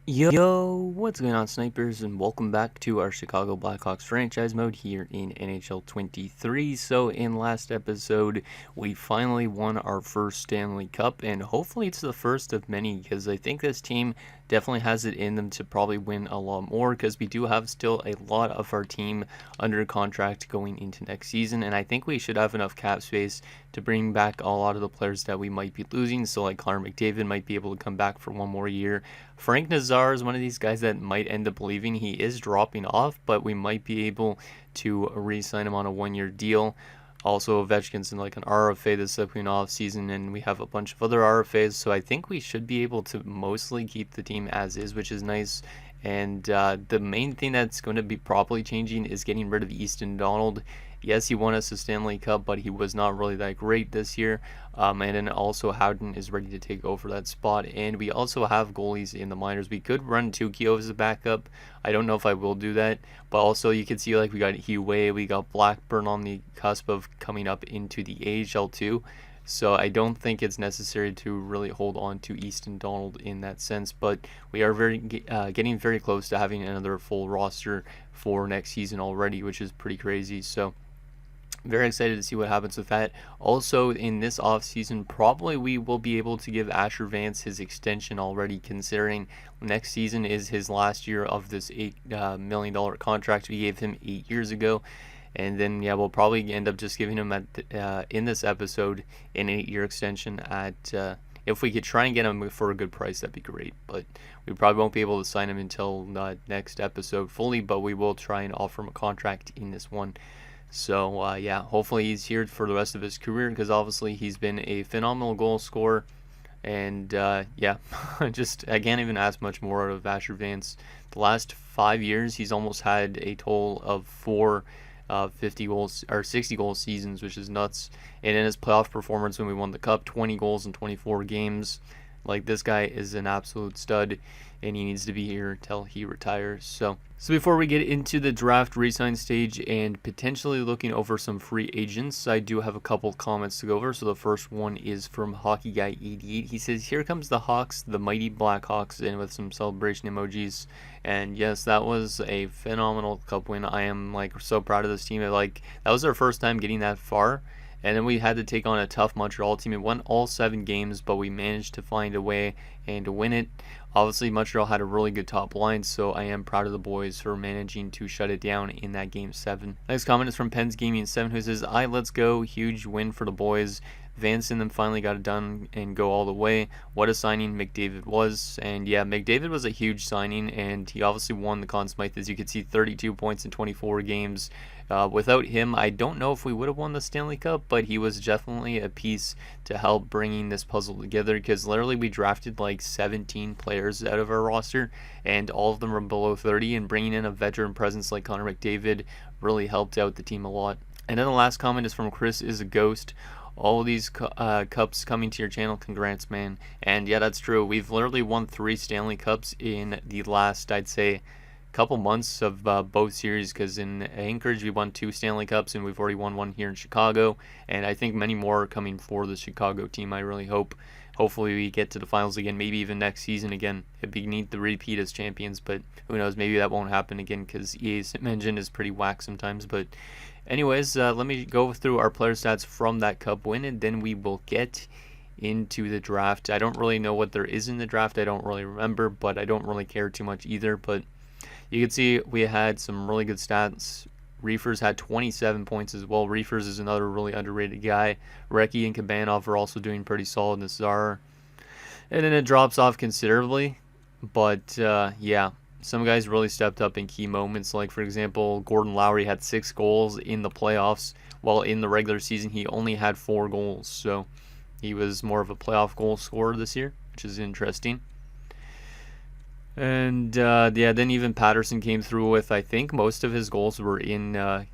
Yo, what's going on, snipers, and welcome back to our Chicago Blackhawks franchise mode here in NHL 23. So, in last episode, we finally won our first Stanley Cup, and hopefully it's the first of many, because I think this team definitely has it in them to probably win a lot more, because we do have still a lot of our team under contract going into next season, and I think we should have enough cap space to bring back a lot of the players that we might be losing. So like Connor McDavid might be able to come back for one more year. Frank Nazar is one of these guys that might end up leaving. He is dropping off, but we might be able to re-sign him on a one-year deal. Also, Ovechkin's in like an RFA this upcoming off season, and we have a bunch of other RFAs. So I think we should be able to mostly keep the team as is, which is nice. And the main thing that's going to be probably changing is getting rid of Easton Donald. Yes, he won us a Stanley Cup, but he was not really that great this year. And then also Howden is ready to take over that spot. And we also have goalies in the minors. We could run Tukio as a backup. I don't know if I will do that. But also you can see like we got Hugh, we got Blackburn on the cusp of coming up into the AHL too. So I don't think it's necessary to really hold on to Easton Donald in that sense, but we are getting very close to having another full roster for next season already, which is pretty crazy. So very excited to see what happens with that. Also, in this offseason, probably we will be able to give Asher Vance his extension already, considering next season is his last year of this $8 million contract we gave him 8 years ago. And then, yeah, we'll probably end up just giving him in this episode an 8-year extension at if we could try and get him for a good price, that'd be great. But we probably won't be able to sign him until next episode fully, but we will try and offer him a contract in this one. So, yeah, hopefully he's here for the rest of his career, because obviously he's been a phenomenal goal scorer. And, yeah, I can't even ask much more out of Asher Vance. The last 5 years, he's almost had a total of 4 50 goals or 60 goal seasons, which is nuts. And in his playoff performance when we won the cup, 20 goals in 24 games. Like, this guy is an absolute stud, and he needs to be here until he retires. So before we get into the draft resign stage and potentially looking over some free agents, I do have a couple comments to go over. So the first one is from Hockey Guy 88. He says, "Here comes the Hawks, the mighty Blackhawks," and with some celebration emojis. And yes, that was a phenomenal cup win. I am like so proud of this team. Like, that was our first time getting that far. And then we had to take on a tough Montreal team. It won all 7 games, but we managed to find a way and to win it. Obviously, Montreal had a really good top line, so I am proud of the boys for managing to shut it down in that Game 7. Next comment is from Pens Gaming 7, who says, let's go. Huge win for the boys. Vance and them finally got it done and go all the way. What a signing McDavid was. And yeah, McDavid was a huge signing, and he obviously won the Conn Smythe. As you can see, 32 points in 24 games. Without him, I don't know if we would have won the Stanley Cup, but he was definitely a piece to help bringing this puzzle together, because literally we drafted like 17 players out of our roster, and all of them were below 30, and bringing in a veteran presence like Connor McDavid really helped out the team a lot. And then the last comment is from Chris is a Ghost. All of these cups coming to your channel, congrats, man. And yeah, that's true. We've literally won 3 Stanley Cups in the last, I'd say, couple months of both series, because in Anchorage we won 2 Stanley Cups, and we've already won 1 here in Chicago, and I think many more are coming for the Chicago team. I really hope. Hopefully we get to the finals again, maybe even next season again. It'd be neat to repeat as champions, but who knows, maybe that won't happen again, because EA's engine is pretty whack sometimes. But anyways, let me go through our player stats from that cup win, and then we will get into the draft. I don't really know what there is in the draft. I don't really remember, but I don't really care too much either. But you can see we had some really good stats. Reefers had 27 points as well. Reefers is another really underrated guy. Recchi and Kabanov are also doing pretty solid. Nazar. And then it drops off considerably. But, yeah, some guys really stepped up in key moments. Like, for example, Gordon Lowry had 6 goals in the playoffs, while in the regular season he only had 4 goals. So he was more of a playoff goal scorer this year, which is interesting. And yeah, then even Patterson came through with, I think most of his goals were in the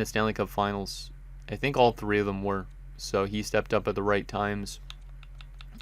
Stanley Cup Finals. I think all 3 of them were. So he stepped up at the right times.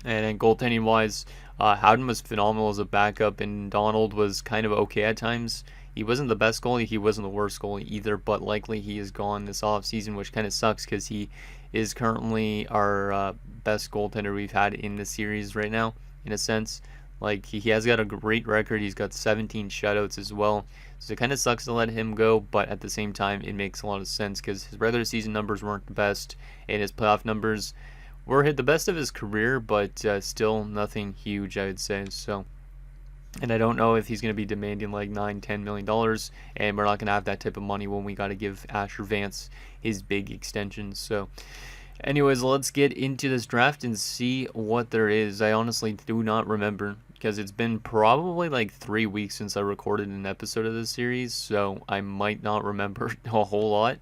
And then goaltending wise, Howden was phenomenal as a backup, and Donald was kind of okay at times. He wasn't the best goalie, he wasn't the worst goalie either, but likely he is gone this offseason, which kind of sucks, because he is currently our best goaltender we've had in the series right now, in a sense. Like, he has got a great record. He's got 17 shutouts as well. So it kind of sucks to let him go, but at the same time, it makes a lot of sense because his regular season numbers weren't the best, and his playoff numbers were the best of his career, but still nothing huge, I would say. So, and I don't know if he's going to be demanding like $9-10 million, and we're not going to have that type of money when we got to give Asher Vance his big extension. So, anyways, let's get into this draft and see what there is. I honestly do not remember because it's been probably like 3 weeks since I recorded an episode of this series, so I might not remember a whole lot,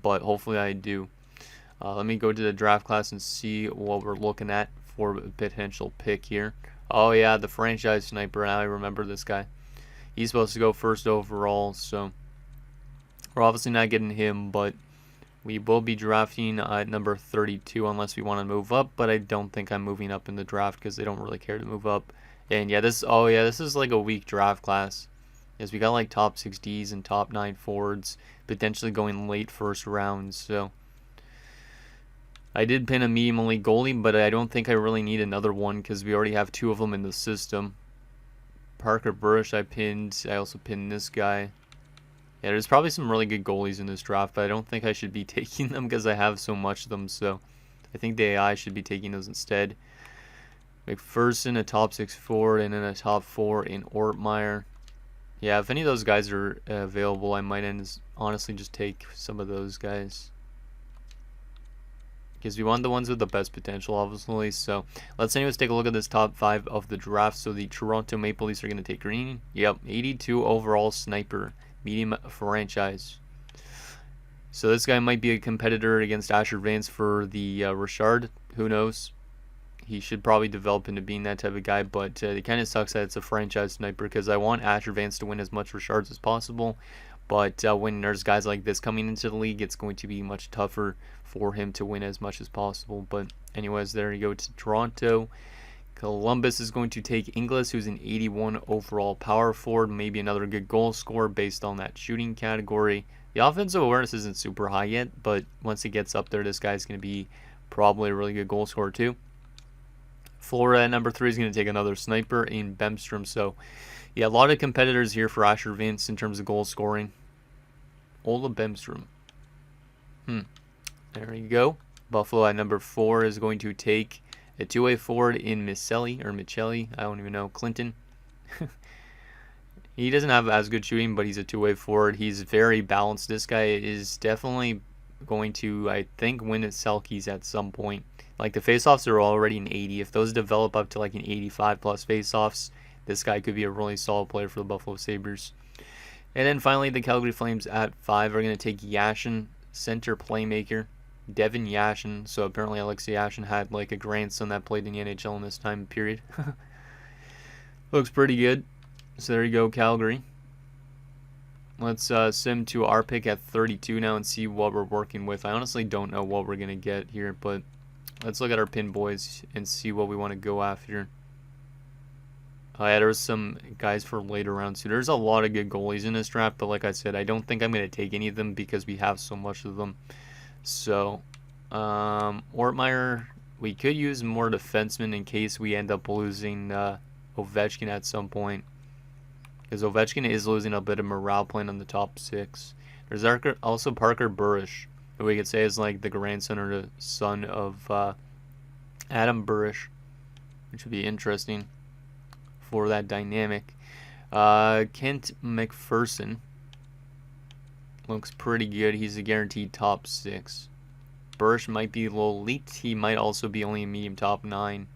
but hopefully I do. Let me go to the draft class and see what we're looking at for a potential pick here. Oh yeah, the franchise sniper. Now I remember this guy. He's supposed to go first overall, so we're obviously not getting him, but we will be drafting at number 32 unless we want to move up, but I don't think I'm moving up in the draft because they don't really care to move up. And yeah, this is like a weak draft class. Yes, we got like top 6 Ds and top 9 forwards, potentially going late first round, so I did pin a medium elite goalie, but I don't think I really need another one because we already have 2 of them in the system. Parker Burrish I pinned. I also pinned this guy. Yeah, there's probably some really good goalies in this draft, but I don't think I should be taking them because I have so much of them. So I think the AI should be taking those instead. McPherson, a top 6 forward, and then a top 4 in Ortmeyer. Yeah, if any of those guys are available, I might honestly just take some of those guys, because we want the ones with the best potential, obviously. So let's anyways take a look at this top 5 of the draft. So the Toronto Maple Leafs are going to take Green. Yep, 82 overall sniper, medium franchise. So this guy might be a competitor against Asher Vance for the Richard. Who knows? He should probably develop into being that type of guy, but it kind of sucks that it's a franchise sniper because I want Asher Vance to win as much Richards as possible. But when there's guys like this coming into the league, it's going to be much tougher for him to win as much as possible. But anyways, there you go to Toronto. Columbus is going to take Inglis, who's an 81 overall power forward, maybe another good goal scorer based on that shooting category. The offensive awareness isn't super high yet, but once it gets up there, this guy's going to be probably a really good goal scorer too. Florida at number 3 is going to take another sniper in Bemstrom. So, yeah, a lot of competitors here for Asher Vance in terms of goal scoring. Ola Bemstrom. There you go. Buffalo at number 4 is going to take a 2-way forward in Michelli. I don't even know. Clinton. He doesn't have as good shooting, but he's a 2-way forward. He's very balanced. This guy is definitely going to, I think, win at Selkies at some point. Like, the faceoffs are already an 80. If those develop up to like an 85 plus faceoffs, this guy could be a really solid player for the Buffalo Sabres. And then finally, the Calgary Flames at 5 are going to take Yashin, center playmaker, Devin Yashin. So apparently Alexei Yashin had like a grandson that played in the NHL in this time period. Looks pretty good. So there you go, Calgary. Let's sim to our pick at 32 now and see what we're working with. I honestly don't know what we're going to get here, but let's look at our pin boys and see what we want to go after. Yeah, there's some guys for later rounds too. There's a lot of good goalies in this draft, but like I said, I don't think I'm going to take any of them because we have so much of them. So, Ortmeyer, we could use more defensemen in case we end up losing Ovechkin at some point, because Ovechkin is losing a bit of morale playing on the top 6. There's also Parker Burrish, who we could say is like the grandson or the son of Adam Burrish, which would be interesting for that dynamic. Kent McPherson looks pretty good. He's a guaranteed top 6. Burrish might be a little elite. He might also be only a medium top 9.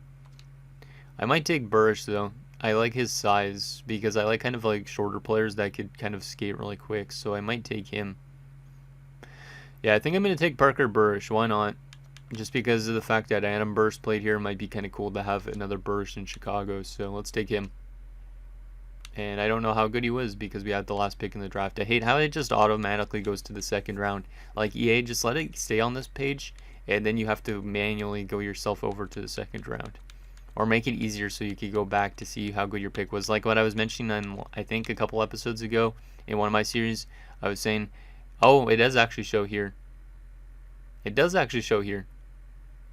I might take Burrish though. I like his size because I like kind of like shorter players that could kind of skate really quick, so I might take him. Yeah, I think I'm going to take Parker Burrish. Why not? Just because of the fact that Adam Burrish played here, it might be kind of cool to have another Burrish in Chicago, so let's take him. And I don't know how good he was because we had the last pick in the draft. I hate how it just automatically goes to the second round. Like, EA, just let it stay on this page, and then you have to manually go yourself over to the second round. Or make it easier so you could go back to see how good your pick was. Like what I was mentioning on, I think, a couple episodes ago in one of my series. I was saying, oh, it does actually show here. It does actually show here.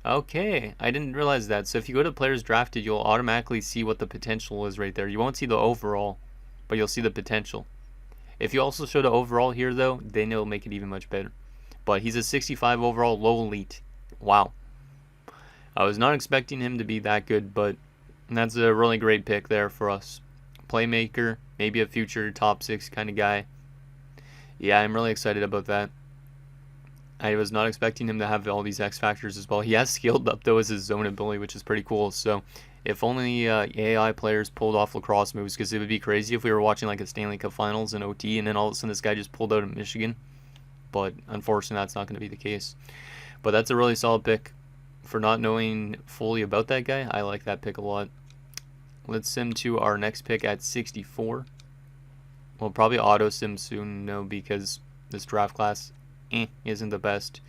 Okay, I didn't realize that. So if you go to players drafted, you'll automatically see what the potential is right there. You won't see the overall, but you'll see the potential. If you also show the overall here, though, then it'll make it even much better. But he's a 65 overall, low elite. Wow. I was not expecting him to be that good, but that's a really great pick there for us. Playmaker, maybe a future top 6 kind of guy. Yeah, I'm really excited about that. I was not expecting him to have all these X factors as well. He has scaled up though as his zone ability, which is pretty cool. So if only AI players pulled off lacrosse moves, because it would be crazy if we were watching like a Stanley Cup Finals in OT and then all of a sudden this guy just pulled out of Michigan. But unfortunately, that's not going to be the case. But that's a really solid pick. For not knowing fully about that guy, I like that pick a lot. Let's sim to our next pick at 64. We'll probably auto sim soon, no, because this draft class isn't the best.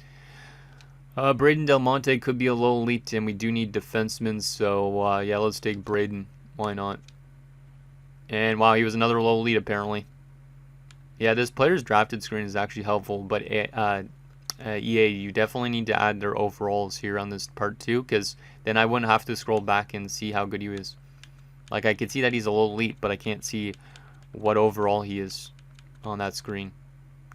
Braden Del Monte could be a low elite, and we do need defensemen, so yeah, let's take Braden. Why not? And wow, he was another low elite apparently. Yeah, this player's drafted screen is actually helpful, but EA, you definitely need to add their overalls here on this part too, because then I wouldn't have to scroll back and see how good he is. Like, I could see that he's a low elite, but I can't see what overall he is on that screen.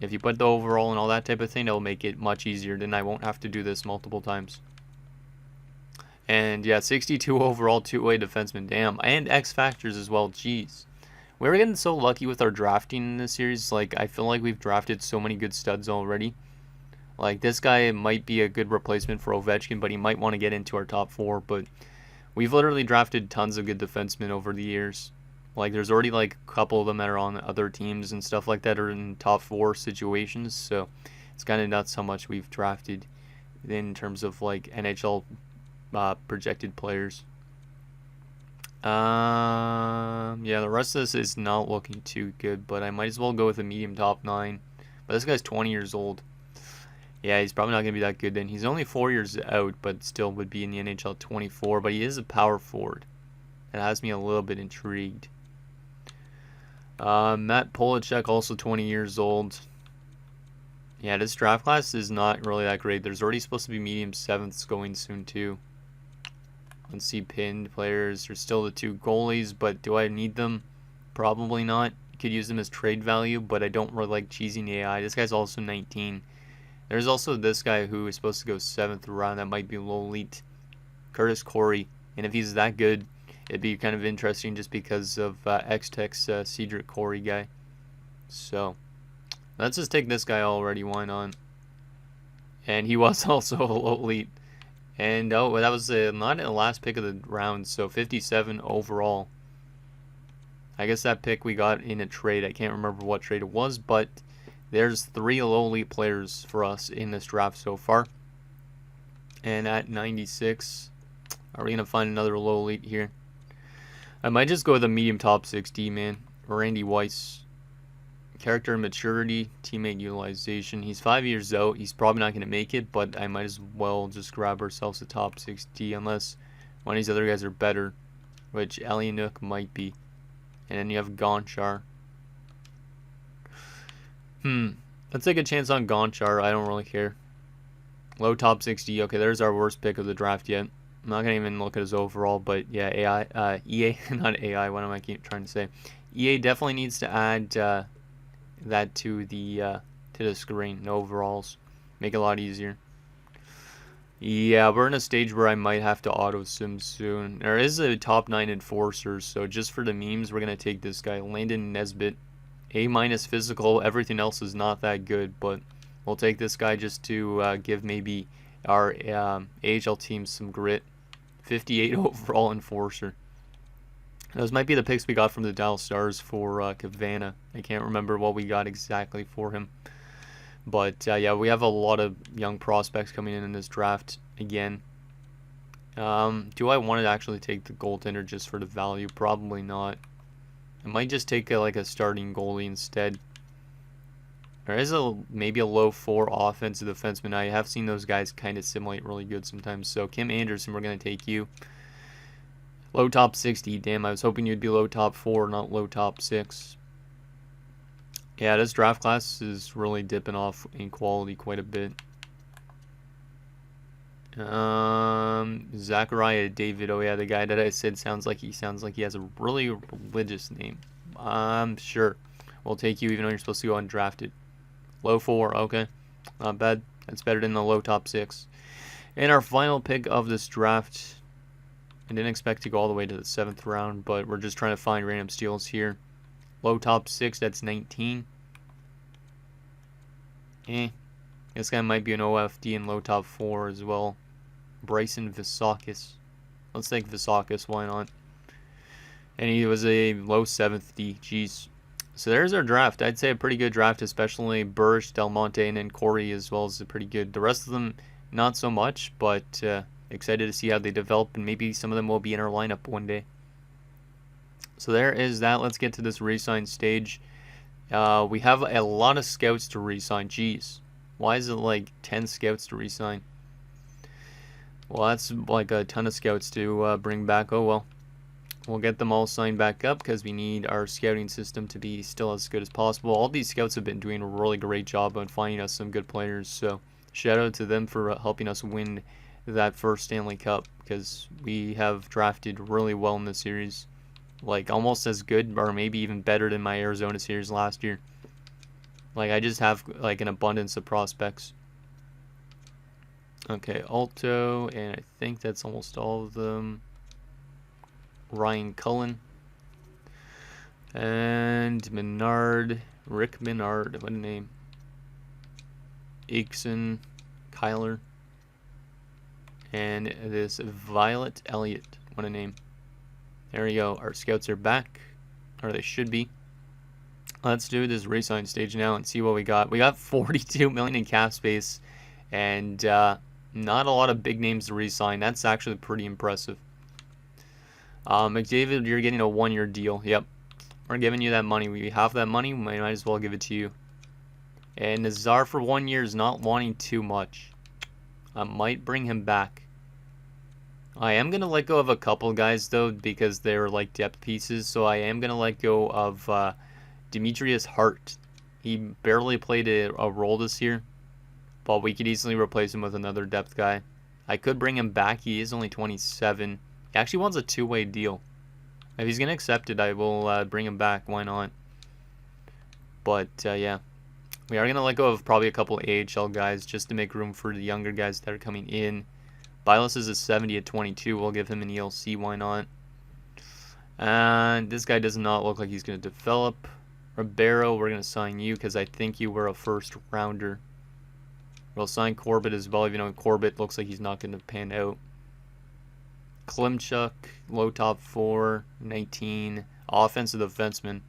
If you put the overall and all that type of thing, it'll make it much easier. Then I won't have to do this multiple times. And yeah, 62 overall, two-way defenseman. Damn. And X factors as well. Jeez. We're getting so lucky with our drafting in this series. Like, I feel like we've drafted so many good studs already. Like, this guy might be a good replacement for Ovechkin, but he might want to get into our top 4. But we've literally drafted tons of good defensemen over the years. Like, there's already, like, a couple of them that are on other teams and stuff like that are in top 4 situations. So, it's kind of nuts how much we've drafted in terms of, like, NHL projected players. Yeah, the rest of this is not looking too good, but I might as well go with a medium top 9. But this guy's 20 years old. Yeah, he's probably not going to be that good then. He's only 4 years out, but still would be in the NHL 24. But he is a power forward. That has me a little bit intrigued. Matt Polacek, also 20 years old. Yeah, this draft class is not really that great. There's already supposed to be medium 7ths going soon too. Let's see, pinned players. There's still the 2 goalies, but do I need them? Probably not. Could use them as trade value, but I don't really like cheesing AI. This guy's also 19. There's also this guy who is supposed to go 7th round that might be low elite. Curtis Corey. And if he's that good, it'd be kind of interesting just because of X-Tech's Cedric Corey guy. So, let's just take this guy already. Why not? And he was also a low elite. And oh, that was not the last pick of the round, so 57 overall. I guess that pick we got in a trade. I can't remember what trade it was, but there's 3 low elite players for us in this draft so far. And at 96, are we going to find another low elite here? I might just go with a medium top 60, man. Randy Weiss. Character maturity, teammate utilization. He's 5 years out. He's probably not going to make it, but I might as well just grab ourselves a top 60 unless one of these other guys are better, which Alianuk might be. And then you have Gonchar. Let's take a chance on Gonchar. I don't really care. Low top 60. Okay, there's our worst pick of the draft yet. I'm not going to even look at his overall, but yeah, EA, not AI, what am I trying to say? EA definitely needs to add that to the screen, no overalls. Make it a lot easier. Yeah, we're in a stage where I might have to auto sim soon. There is a top 9 enforcer, so just for the memes, we're going to take this guy, Landon Nesbitt. A- physical, everything else is not that good, but we'll take this guy just to give maybe our AHL team some grit. 58 overall enforcer. Those might be the picks we got from the Dallas Stars for Cavana. I can't remember what we got exactly for him. But yeah, we have a lot of young prospects coming in this draft again. Do I want to actually take the goaltender just for the value? Probably not. I might just take like a starting goalie instead. There is maybe a low 4 offensive defenseman. I have seen those guys kind of simulate really good sometimes. So Kim Anderson, we're going to take you. Low top 60. Damn, I was hoping you'd be low top 4, not low top 6. Yeah, this draft class is really dipping off in quality quite a bit. Zachariah David. Oh yeah, the guy that I said sounds like he has a really religious name. Sure. We'll take you even though you're supposed to go undrafted. Low 4, okay. Not bad. That's better than the low top 6. And our final pick of this draft. I didn't expect to go all the way to the 7th round, but we're just trying to find random steals here. Low top 6, that's 19. This guy might be an OFD in low top 4 as well. Bryson Visakis. Let's take Visakis, why not? And he was a low 7th D. Jeez. So there's our draft. I'd say a pretty good draft, especially Burrish, Del Monte, and then Corey as well is pretty good. The rest of them, not so much, but excited to see how they develop, and maybe some of them will be in our lineup one day. So there is that. Let's get to this re-sign stage. We have a lot of scouts to re-sign. Jeez. Why is it like 10 scouts to re-sign? Well, that's like a ton of scouts to bring back. Oh well. We'll get them all signed back up because we need our scouting system to be still as good as possible. All these scouts have been doing a really great job on finding us some good players. So shout out to them for helping us win that first Stanley Cup, because we have drafted really well in this series. Like almost as good or maybe even better than my Arizona series last year. Like I just have like an abundance of prospects. Okay, Alto, and I think that's almost all of them. Ryan Cullen. And Menard. Rick Menard. What a name. Aikson. Kyler. And this Violet Elliott. What a name. There we go. Our scouts are back. Or they should be. Let's do this re-sign stage now and see what we got. We got 42 million in cap space. And not a lot of big names to re-sign. That's actually pretty impressive. McDavid, you're getting a 1-year deal. Yep. We're giving you that money. We have that money. We might as well give it to you. And Nazar for 1 year is not wanting too much. I might bring him back. I am going to let go of a couple guys, though, because they're like depth pieces. So I am going to let go of Demetrius Hart. He barely played a role this year. But we could easily replace him with another depth guy. I could bring him back. He is only 27. He actually wants a 2-way deal. If he's going to accept it, I will bring him back. Why not? But, yeah. We are going to let go of probably a couple AHL guys just to make room for the younger guys that are coming in. Bilas is a 70 at 22. We'll give him an ELC. Why not? And this guy does not look like he's going to develop. Ribeiro, we're going to sign you because I think you were a first rounder. We'll sign Corbett as well, even though Corbett looks like he's not going to pan out. Klimchuk, low top 4, 19, offensive defenseman.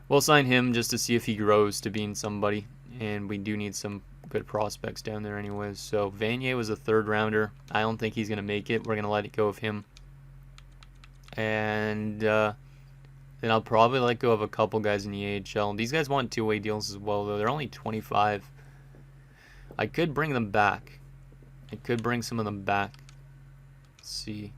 We'll sign him just to see if he grows to being somebody, and we do need some good prospects down there anyways. So Vanier was a 3rd rounder. I don't think he's going to make it. We're going to let it go of him. And then I'll probably let go of a couple guys in the AHL. These guys want 2-way deals as well, though. They're only 25. I could bring them back. I could bring some of them back. Let's see.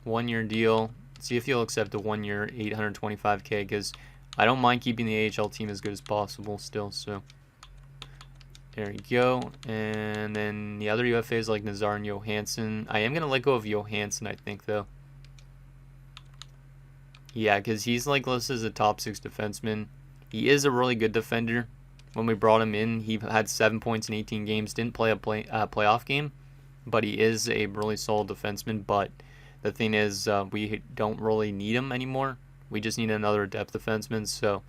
1-year deal. See if he'll accept a 1-year 825K, because I don't mind keeping the AHL team as good as possible still. So there we go. And then the other UFAs like Nazar and Johansson. I am going to let go of Johansson, I think, though. Yeah, because he's like listed as a top 6 defenseman. He is a really good defender. When we brought him in, he had 7 points in 18 games. Didn't play a playoff game, but he is a really solid defenseman. But the thing is, we don't really need him anymore. We just need another depth defenseman. So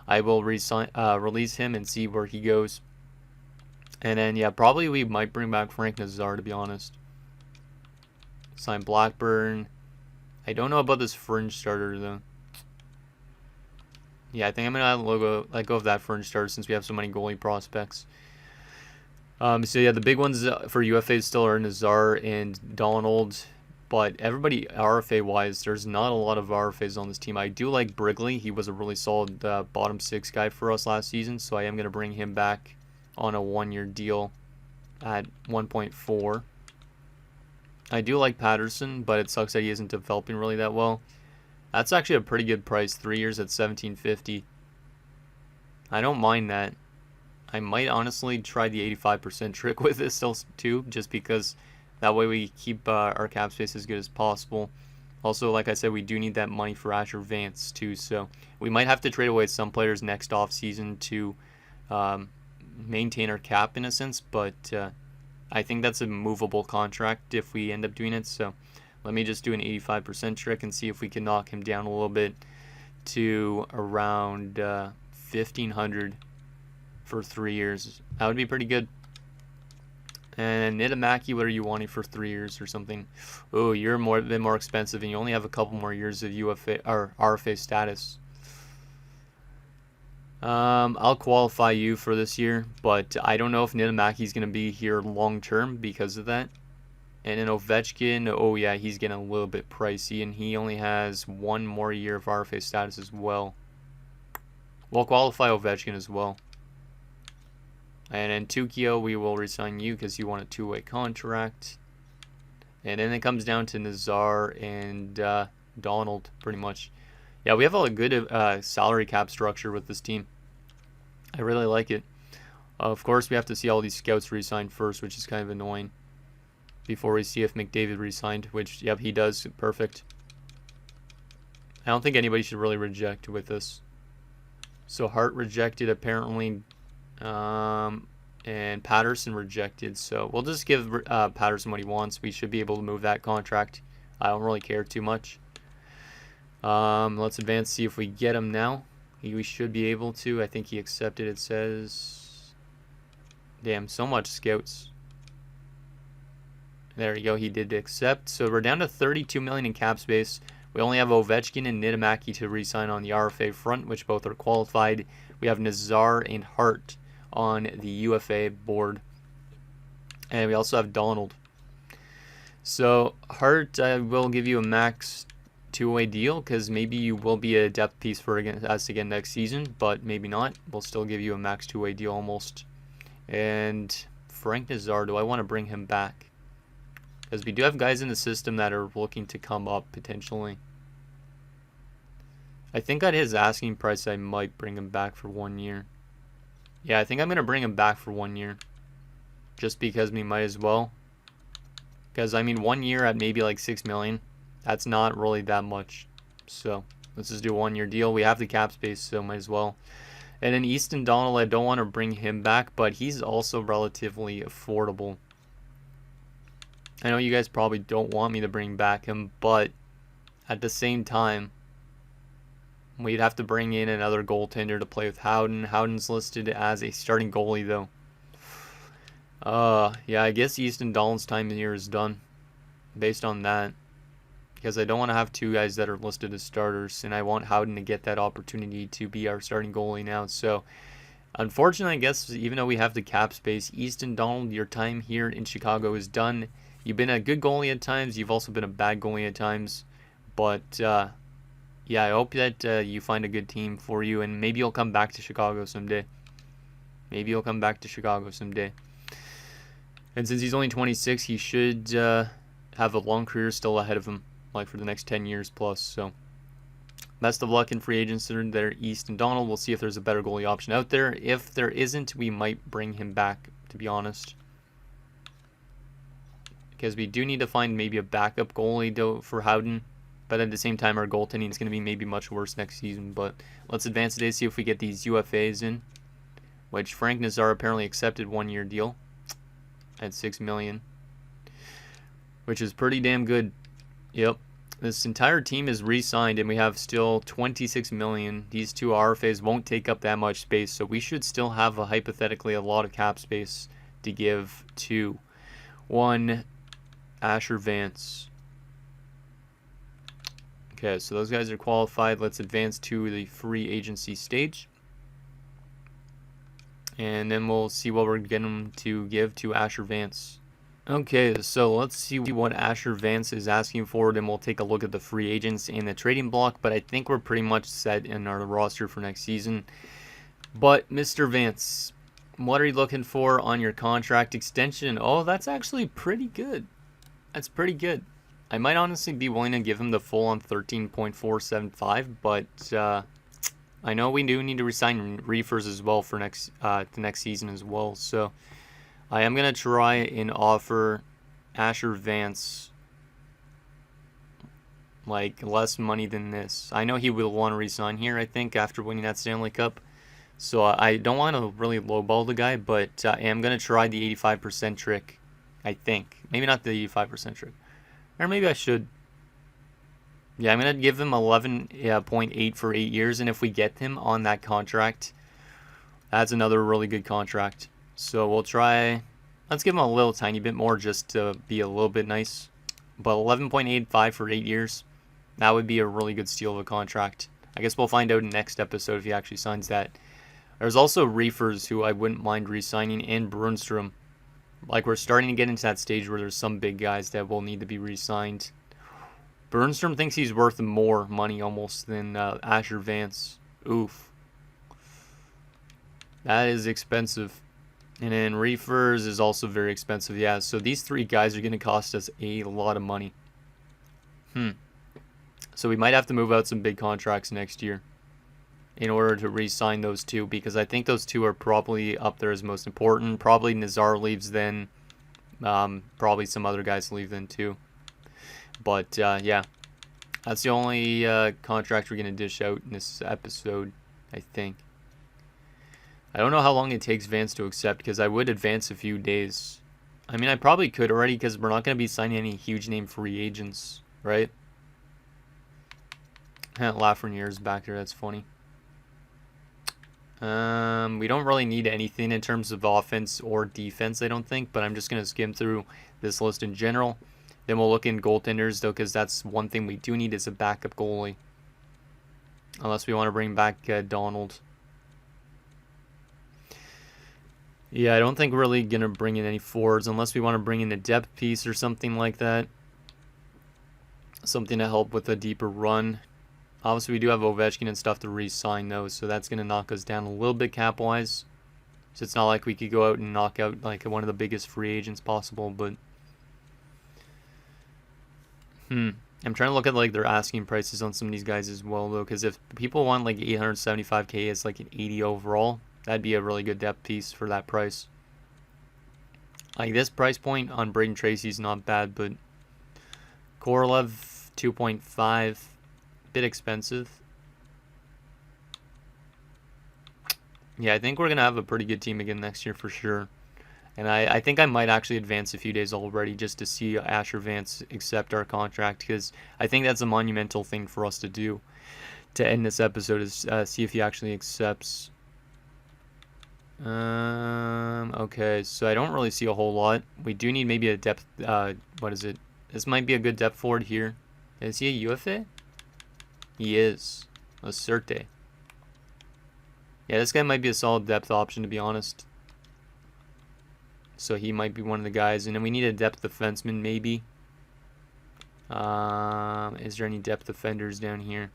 I will release him and see where he goes. And then, yeah, probably we might bring back Frank Nazar, to be honest. Sign Blackburn. I don't know about this fringe starter, though. Yeah, I think I'm going to let go of that fringe starter since we have so many goalie prospects. So, yeah, the big ones for UFA still are Nazar and Donald. But everybody RFA-wise, there's not a lot of RFAs on this team. I do like Brigley. He was a really solid bottom 6 guy for us last season. So I am going to bring him back on a 1-year deal at 1.4. I do like Patterson, but it sucks that he isn't developing really that well. That's actually a pretty good price, 3 years at $17.50. I don't mind that. I might honestly try the 85% trick with this still too, just because That way we keep our cap space as good as possible. Also, like I said, we do need that money for Asher Vance too, so we might have to trade away some players next offseason to maintain our cap in a sense, but I think that's a movable contract if we end up doing it. So let me just do an 85% trick and see if we can knock him down a little bit to around 1,500 for 3 years. That would be pretty good. And Nitamaki, what are you wanting for 3 years or something? Oh, you're a bit more expensive, and you only have a couple more years of UFA or RFA status. I'll qualify you for this year, but I don't know if Nitamaki's going to be here long term because of that. And then Ovechkin, oh yeah, he's getting a little bit pricey, and he only has 1 more year of RFA status as well. We'll qualify Ovechkin as well. And then Tukio, we will resign you because you want a 2-way contract. And then it comes down to Nazar and Donald, pretty much. Yeah, we have a good salary cap structure with this team. I really like it. Of course, we have to see all these scouts resign first, which is kind of annoying. Before we see if McDavid resigned, which, yep, he does. Perfect. I don't think anybody should really reject with this. So Hart rejected, apparently. And Patterson rejected. So we'll just give Patterson what he wants. We should be able to move that contract. I don't really care too much. Let's advance, see if we get him now. We should be able to. I think he accepted, it says. Damn, so much scouts. There you go, he did accept. So we're down to 32 million in cap space. We only have Ovechkin and Nitamaki to re-sign on the RFA front, which both are qualified. We have Nazar and Hart on the UFA board. And we also have Donald. So Hart, I will give you a max 2-way deal because maybe you will be a depth piece for us again next season, but maybe not. We'll still give you a max 2-way deal almost. And Frank Nazar, do I want to bring him back? Because we do have guys in the system that are looking to come up potentially. I think at his asking price, I might bring him back for 1 year. Yeah, I think I'm going to bring him back for 1 year. Just because we might as well. Because, I mean, 1 year at maybe like 6 million. That's not really that much. So, let's just do a 1 year deal. We have the cap space, so might as well. And then Easton Donald, I don't want to bring him back, but he's also relatively affordable. I know you guys probably don't want me to bring back him, but at the same time, we'd have to bring in another goaltender to play with Howden. Howden's listed as a starting goalie, though. Yeah, I guess Easton Donald's time here is done based on that. Because I don't want to have 2 guys that are listed as starters, and I want Howden to get that opportunity to be our starting goalie now. So, unfortunately, I guess, even though we have the cap space, Easton Donald, your time here in Chicago is done. You've been a good goalie at times. You've also been a bad goalie at times. But, yeah, I hope that you find a good team for you, and maybe you'll come back to Chicago someday. Maybe you'll come back to Chicago someday. And since he's only 26, he should have a long career still ahead of him, like for the next 10 years plus. So, best of luck in free agents there, East and Donald. We'll see if there's a better goalie option out there. If there isn't, we might bring him back, to be honest. Because we do need to find maybe a backup goalie for Howden. But at the same time, our goaltending is going to be maybe much worse next season. But let's advance today, see if we get these UFAs in. Which Frank Nazar apparently accepted 1 year deal at 6 million. Which is pretty damn good. Yep. This entire team is re-signed and we have still 26 million. These 2 RFAs won't take up that much space. So we should still have hypothetically a lot of cap space to give to one Asher Vance. Okay, so those guys are qualified. Let's advance to the free agency stage. And then we'll see what we're getting to give to Asher Vance. Okay, so let's see what Asher Vance is asking for. Then we'll take a look at the free agents and the trading block. But I think we're pretty much set in our roster for next season. But Mr. Vance, what are you looking for on your contract extension? Oh, that's actually pretty good. That's pretty good. I might honestly be willing to give him the full on 13.475, but I know we do need to resign Reefers as well for the next season as well. So I am gonna try and offer Asher Vance like less money than this. I know he will want to resign here, I think, after winning that Stanley Cup. So I don't want to really lowball the guy, but I am going to try the 85% trick, I think. Maybe not the 85% trick. Or maybe I should. Yeah, I'm going to give him 11.8 for 8 years, and if we get him on that contract, that's another really good contract. So we'll try, let's give him a little tiny bit more just to be a little bit nice. But 11.85 for 8 years, that would be a really good steal of a contract. I guess we'll find out in the next episode if he actually signs that. There's also Reefers, who I wouldn't mind re-signing, and Brunstrom. Like, we're starting to get into that stage where there's some big guys that will need to be re-signed. Brunstrom thinks he's worth more money almost than Asher Vance. Oof. That is expensive. And then Reefers is also very expensive. Yeah, so these three guys are going to cost us a lot of money. So we might have to move out some big contracts next year in order to re-sign those two, because I think those two are probably up there as most important. Probably Nazar leaves then. Probably some other guys leave then too. But yeah, that's the only contract we're going to dish out in this episode, I think. I don't know how long it takes Vance to accept, because I would advance a few days. I mean, I probably could already, because we're not going to be signing any huge name free agents, right? Lafreniere's back there, that's funny. We don't really need anything in terms of offense or defense, I don't think, but I'm just going to skim through this list in general. Then we'll look in goaltenders, though, because that's one thing we do need is a backup goalie. Unless we want to bring back Donald. Yeah, I don't think we're really going to bring in any forwards unless we want to bring in a depth piece or something like that. Something to help with a deeper run. Obviously, we do have Ovechkin and stuff to re-sign, though, so that's going to knock us down a little bit cap-wise. So it's not like we could go out and knock out like one of the biggest free agents possible, but... I'm trying to look at like their asking prices on some of these guys as well, though, because if people want like 875k as like an 80 overall, that'd be a really good depth piece for that price. Like this price point on Braden Tracy's not bad, but Korolev 2.5, bit expensive. Yeah, I think we're gonna have a pretty good team again next year for sure. And I think I might actually advance a few days already just to see Asher Vance accept our contract, because I think that's a monumental thing for us to do to end this episode, is see if he actually accepts. Okay, so I don't really see a whole lot. We do need maybe a depth, what is it? This might be a good depth forward here. Is he a UFA? He is. A Certe. Yeah, this guy might be a solid depth option, to be honest. So he might be one of the guys. And then we need a depth defenseman, maybe. Is there any depth defenders down here?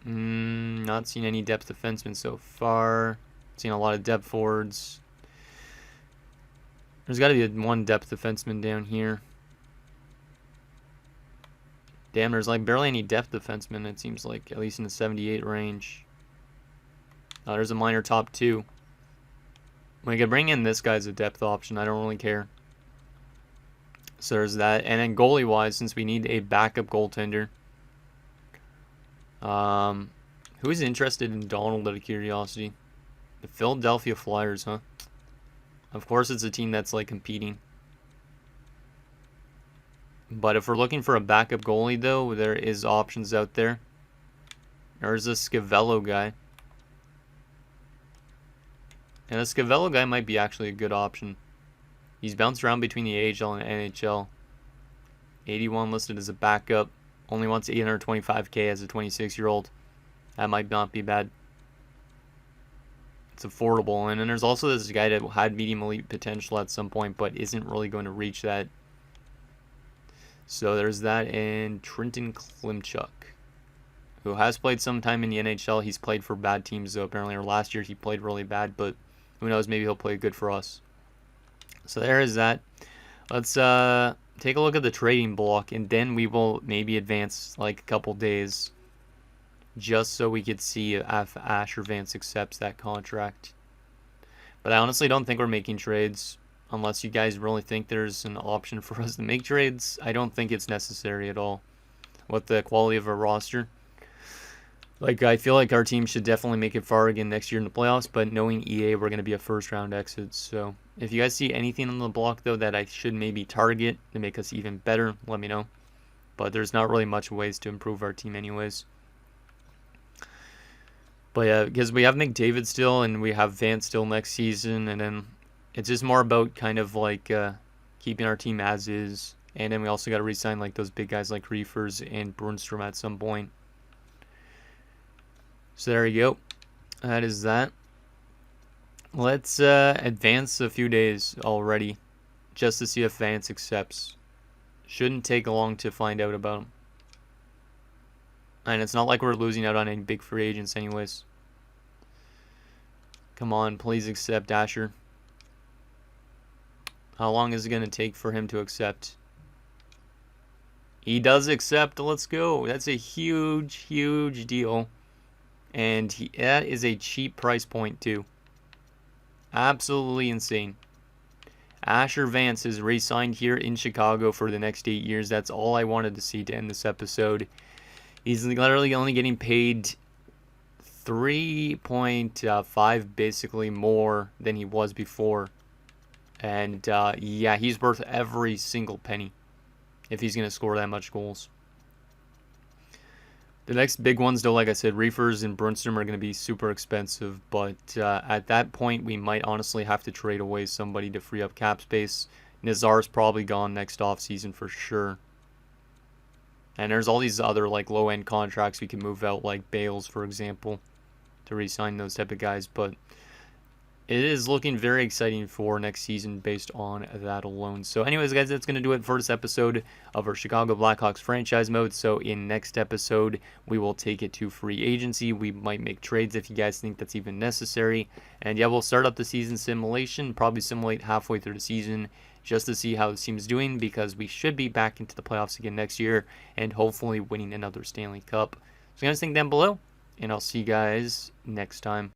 Not seen any depth defensemen so far. Seen a lot of depth forwards. There's got to be one depth defenseman down here. Damn, there's like barely any depth defensemen, it seems like, at least in the 78 range. There's a minor top two. We could bring in this guy as a depth option. I don't really care. So there's that. And then goalie-wise, since we need a backup goaltender. Who is interested in Donald out of curiosity? The Philadelphia Flyers, huh? Of course it's a team that's like competing. But if we're looking for a backup goalie, though, there is options out there. There's a Scavello guy. And the Scavello guy might be actually a good option. He's bounced around between the AHL and NHL. 81 listed as a backup. Only wants 825k as a 26-year-old. That might not be bad. It's affordable. And then there's also this guy that had medium elite potential at some point, but isn't really going to reach that. So there's that. And Trenton Klimchuk, who has played some time in the NHL. He's played for bad teams, though, apparently. Or last year he played really bad, but who knows, maybe he'll play good for us. So there is that. Let's take a look at the trading block, and then we will maybe advance like a couple days just so we could see if Asher Vance accepts that contract. But I honestly don't think we're making trades. Unless you guys really think there's an option for us to make trades, I don't think it's necessary at all with the quality of our roster. Like, I feel like our team should definitely make it far again next year in the playoffs, but knowing EA, we're going to be a first-round exit. So if you guys see anything on the block, though, that I should maybe target to make us even better, let me know. But there's not really much ways to improve our team anyways. But yeah, because we have McDavid still, and we have Vance still next season, and then it's just more about kind of like keeping our team as is. And then we also got to re-sign like those big guys like Reefers and Brunstrom at some point. So there you go. That is that. Let's advance a few days already, just to see if Vance accepts. Shouldn't take long to find out about him. And it's not like we're losing out on any big free agents anyways. Come on, please accept, Asher. How long is it going to take for him to accept? He does accept. Let's go. That's a huge, huge deal. And that is a cheap price point, too. Absolutely insane. Asher Vance is re-signed here in Chicago for the next 8 years. That's all I wanted to see to end this episode. He's literally only getting paid 3.5 basically more than he was before. And yeah, he's worth every single penny if he's going to score that much goals. The next big ones, though, like I said, Reefers and Brunstrom are going to be super expensive. But at that point, we might honestly have to trade away somebody to free up cap space. Nazar's probably gone next offseason for sure. And there's all these other like low-end contracts we can move out, like Bales, for example, to re-sign those type of guys. But it is looking very exciting for next season based on that alone. So anyways, guys, that's going to do it for this episode of our Chicago Blackhawks franchise mode. So in next episode, we will take it to free agency. We might make trades if you guys think that's even necessary. And yeah, we'll start up the season simulation, probably simulate halfway through the season just to see how the team's doing, because we should be back into the playoffs again next year and hopefully winning another Stanley Cup. So guys, think down below, and I'll see you guys next time.